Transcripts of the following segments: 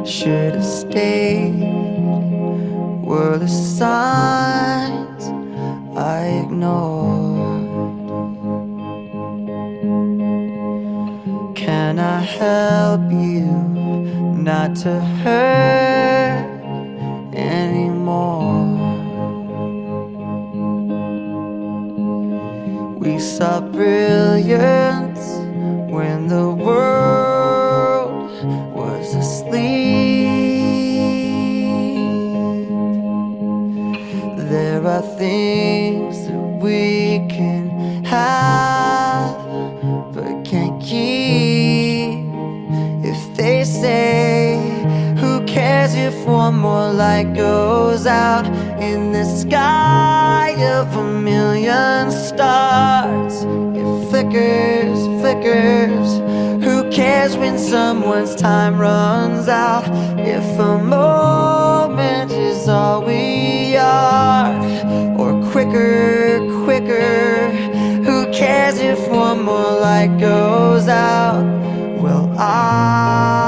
Should have stayed, were the signs I ignored. Can I help you not to hurt anymore? We saw brilliance when the world was asleep. There are things that we can have but can't keep. If they say, who cares if one more light goes out in the sky of a million stars? It flickers, flickers. Who cares when someone's time runs out? If a moment is all we are, or quicker, quicker. Who cares if one more light goes out? Well, I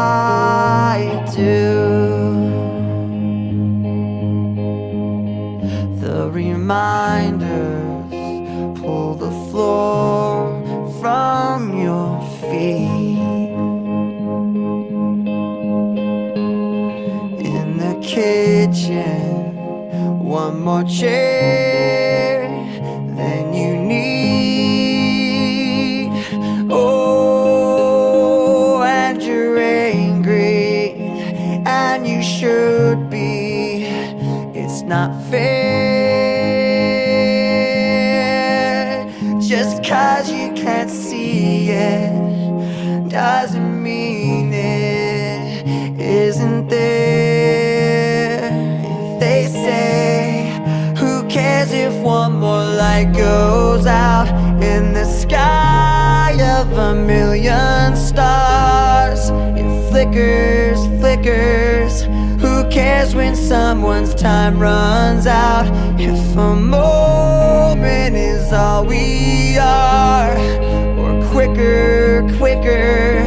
do. The reminders pull the floor from your feet. In the kitchen, one more chair than you need. Oh, and you're angry, and you should be. It's not fair. Just 'cause you can't see it doesn't mean it isn't there. If they say, who cares if one more light goes out in the sky of a million stars? It flickers, flickers. Who cares when someone's time runs out? If a moment is all we are, or quicker, quicker.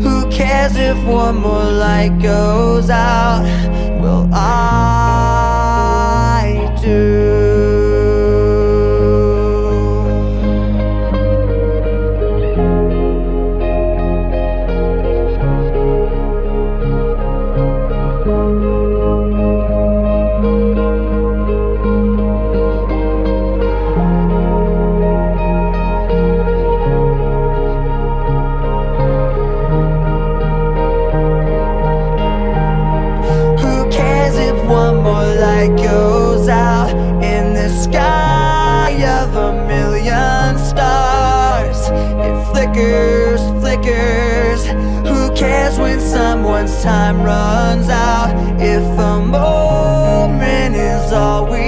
Who cares if one more light goes out? Well, I do. One more light goes out in the sky of a million stars. It flickers, flickers. Who cares when someone's time runs out? If a moment is all we